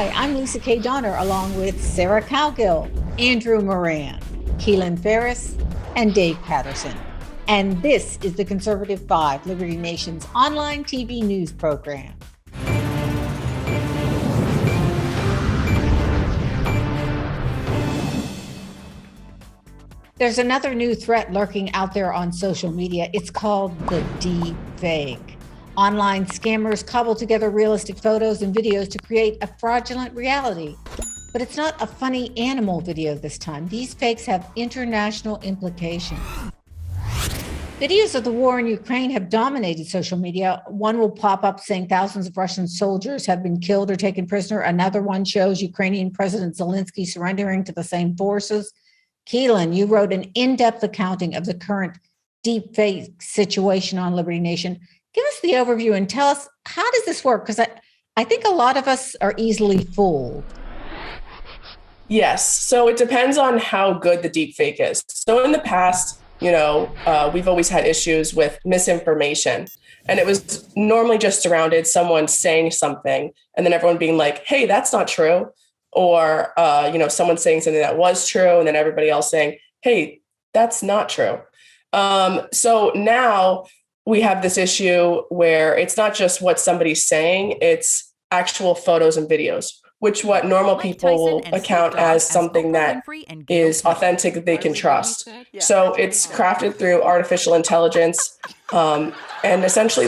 Hi, I'm Lisa K. Donner, along with Sarah Cowgill, Andrew Moran, Keelan Ferris, and Dave Patterson. And this is the Conservative 5, Liberty Nation's online TV news program. There's another new threat lurking out there on social media. It's called the Deepfake. Online scammers cobble together realistic photos and videos to create a fraudulent reality. But it's not a funny animal video this time. These fakes have international implications. Videos of the war in Ukraine have dominated social media. One will pop up saying thousands of Russian soldiers have been killed or taken prisoner. Another one shows Ukrainian President Zelensky surrendering to the same forces. Keelan, you wrote an in-depth accounting of the current deepfake situation on Liberty Nation. Give us the overview and tell us, how does this work? Because I think a lot of us are easily fooled. Yes. So it depends on how good the deepfake is. So in the past, we've always had issues with misinformation. And it was normally just surrounded someone saying something and then everyone being like, hey, that's not true. Or, someone saying something that was true and then everybody else saying, hey, that's not true. So now we have this issue where it's not just what somebody's saying, it's actual photos and videos, which what normal people account as something that is authentic, that they can trust. So it's crafted through artificial intelligence. And essentially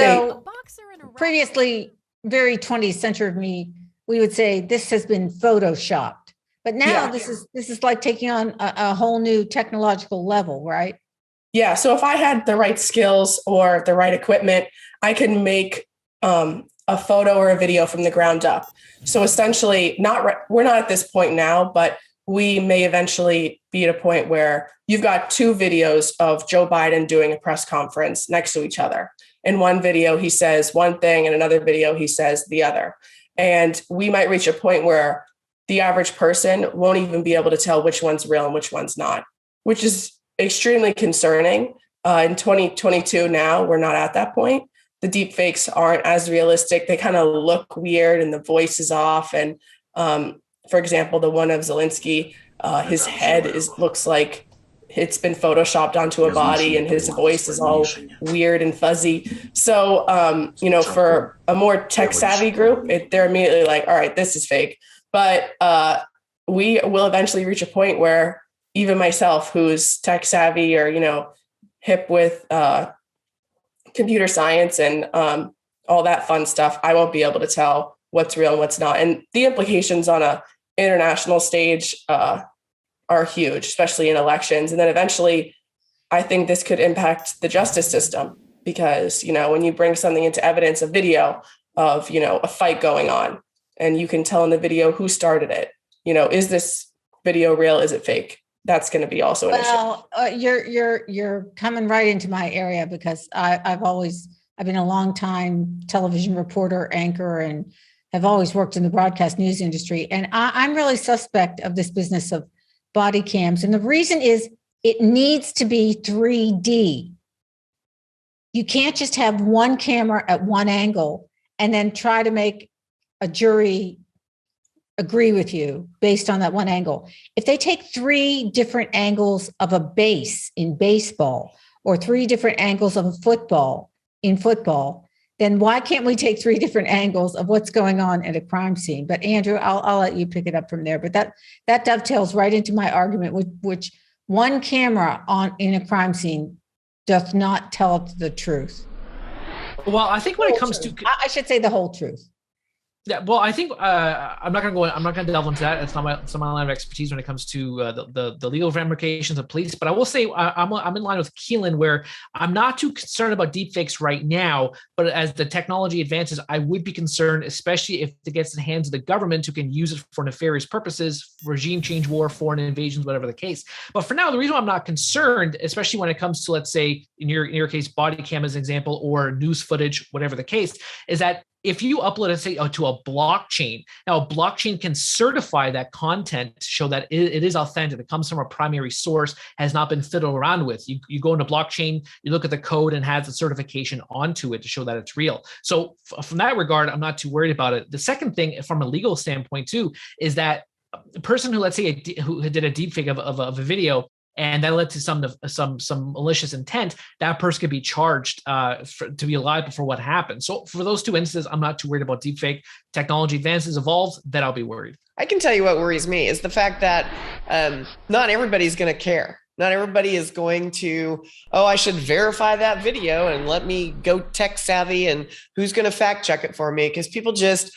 previously, very 20th century of me, we would say this has been photoshopped. But now this is like taking on a whole new technological level, right? Yeah. So if I had the right skills or the right equipment, I can make a photo or a video from the ground up. So essentially, we're not at this point now, but we may eventually be at a point where you've got two videos of Joe Biden doing a press conference next to each other. In one video, he says one thing, and another video, he says the other. And we might reach a point where the average person won't even be able to tell which one's real and which one's not, which is extremely concerning. In 2022 now, we're not at that point. The deep fakes aren't as realistic. They kind of look weird and the voice is off. And for example, the one of Zelensky, his head looks like it's been photoshopped onto a body and his voice is all weird and fuzzy. So, for a more tech savvy group, they're immediately like, all right, this is fake. But we will eventually reach a point where even myself, who's tech savvy or, hip with computer science and all that fun stuff, I won't be able to tell what's real and what's not. And the implications on a international stage are huge, especially in elections. And then eventually, I think this could impact the justice system because, when you bring something into evidence, a video of, a fight going on, and you can tell in the video who started it, is this video real? Is it fake? That's going to be also an issue. You're coming right into my area because I've been a long time television reporter, anchor, and have always worked in the broadcast news industry. And I'm really suspect of this business of body cams. And the reason is it needs to be 3D. You can't just have one camera at one angle and then try to make a jury agree with you based on that one angle. If they take 3 different angles of a base in baseball or 3 different angles of a football in football, then why can't we take 3 different angles of what's going on at a crime scene? But Andrew, I'll let you pick it up from there. But that dovetails right into my argument, which one camera in a crime scene does not tell the truth. Well, I think when it comes to, I should say the whole truth. Yeah, well, I think I'm not going to delve into that. It's not my line of expertise when it comes to the legal ramifications of police. But I will say I'm in line with Keelan, where I'm not too concerned about deepfakes right now. But as the technology advances, I would be concerned, especially if it gets in the hands of the government, who can use it for nefarious purposes, regime change, war, foreign invasions, whatever the case. But for now, the reason why I'm not concerned, especially when it comes to, let's say, in your case, body cam as an example, or news footage, whatever the case, is that if you upload it, say, to a blockchain, now a blockchain can certify that content to show that it is authentic, it comes from a primary source, has not been fiddled around with. You go into blockchain, you look at the code and has a certification onto it to show that it's real. So from that regard, I'm not too worried about it. The second thing from a legal standpoint too, is that the person who, let's say, who did a deepfake of a video, and that led to some malicious intent, that person could be charged to be liable for what happened. So for those two instances, I'm not too worried about deepfake. Technology advances, evolves, then I'll be worried. I can tell you what worries me is the fact that not everybody's going to care. Not everybody is going to, oh, I should verify that video and let me go tech savvy, and who's going to fact check it for me? Because people just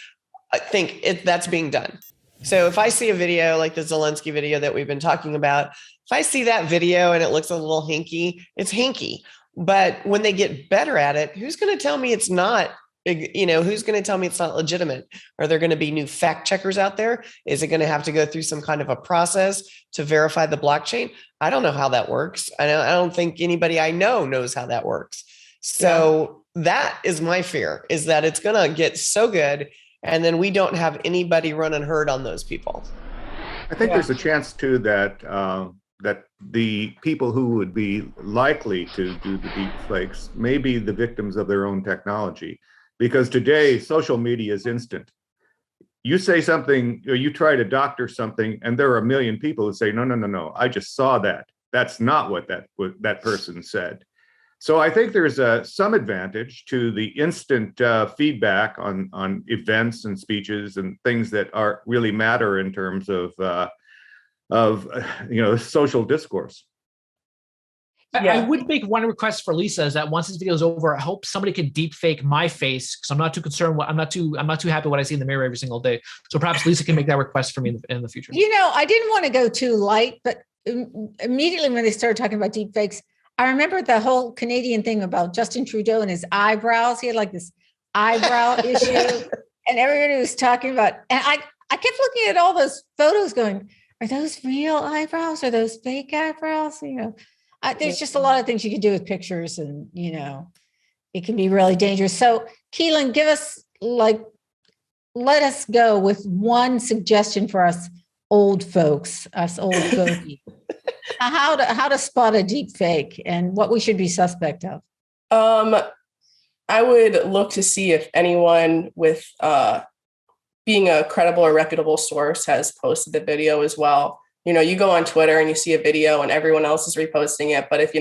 think that's being done. So if I see a video like the Zelensky video that we've been talking about, if I see that video and it looks a little hinky, it's hinky. But when they get better at it, who's going to tell me it's not, who's going to tell me it's not legitimate? Are there going to be new fact checkers out there? Is it going to have to go through some kind of a process to verify the blockchain? I don't know how that works. I don't think anybody I know knows how that works. So that is my fear, is that it's going to get so good, and then we don't have anybody running herd on those people. I think there's a chance too that that the people who would be likely to do the deep fakes may be the victims of their own technology, because today social media is instant. You say something, or you try to doctor something, and there are a million people who say, no, I just saw that. That's not what that person said. So I think there's some advantage to the instant feedback on events and speeches and things that really matter in terms of social discourse. I would make one request for Lisa, is that once this video is over, I hope somebody can deep fake my face, because I'm not too concerned. I'm not too happy what I see in the mirror every single day. So perhaps Lisa can make that request for me in the future. I didn't want to go too light, but immediately when they started talking about deep fakes, I remember the whole Canadian thing about Justin Trudeau and his eyebrows. He had like this eyebrow issue, and everybody was talking about, and I kept looking at all those photos going, are those real eyebrows? Are those fake eyebrows? There's just a lot of things you can do with pictures, and, it can be really dangerous. So Keelan, let us go with one suggestion for us old folks, how to spot a deep fake and what we should be suspect of. I would look to see if anyone with being a credible or reputable source has posted the video as well. You go on Twitter and you see a video and everyone else is reposting it. But if,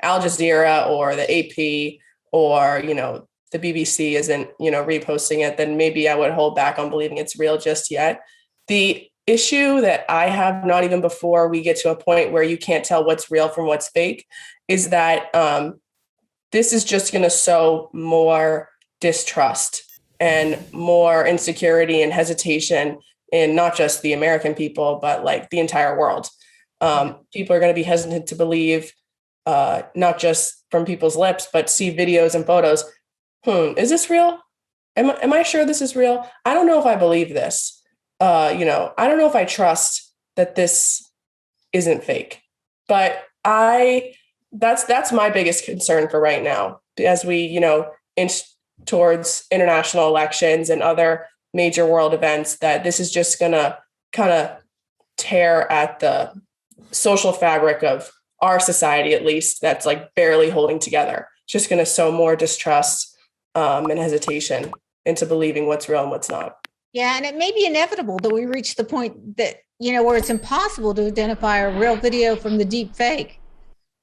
Al Jazeera or the AP or, the BBC isn't, reposting it, then maybe I would hold back on believing it's real just yet. The issue that I have, not even before we get to a point where you can't tell what's real from what's fake, is that this is just going to sow more distrust and more insecurity and hesitation in not just the American people, but like the entire world. People are going to be hesitant to believe, not just from people's lips, but see videos and photos. Is this real? Am I sure this is real? I don't know if I believe this. I don't know if I trust that this isn't fake. But that's my biggest concern for right now, as we, inch towards international elections and other major world events, that this is just going to kind of tear at the social fabric of our society, at least, that's like barely holding together. It's just going to sow more distrust and hesitation into believing what's real and what's not. Yeah, and it may be inevitable that we reach the point that, where it's impossible to identify a real video from the deep fake.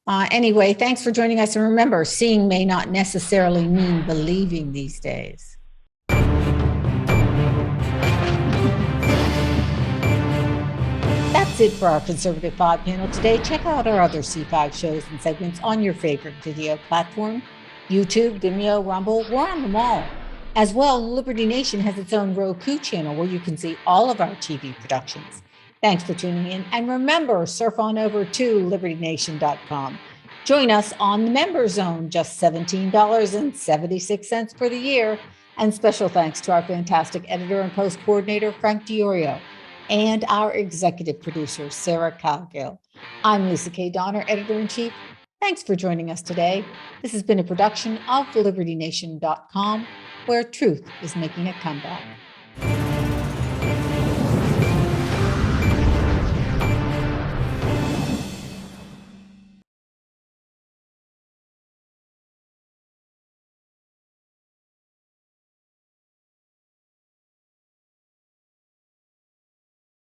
Anyway, thanks for joining us. And remember, seeing may not necessarily mean believing these days. That's it for our Conservative 5 panel today. Check out our other C5 shows and segments on your favorite video platform. YouTube, Vimeo, Rumble, we're on them all. As well, Liberty Nation has its own Roku channel where you can see all of our TV productions. Thanks for tuning in. And remember, surf on over to libertynation.com. Join us on the Member Zone, just $17.76 for the year. And special thanks to our fantastic editor and post coordinator, Frank DiOrio, and our executive producer, Sarah Cowgill. I'm Lisa K. Donner, editor-in-chief. Thanks for joining us today. This has been a production of libertynation.com. where truth is making a comeback.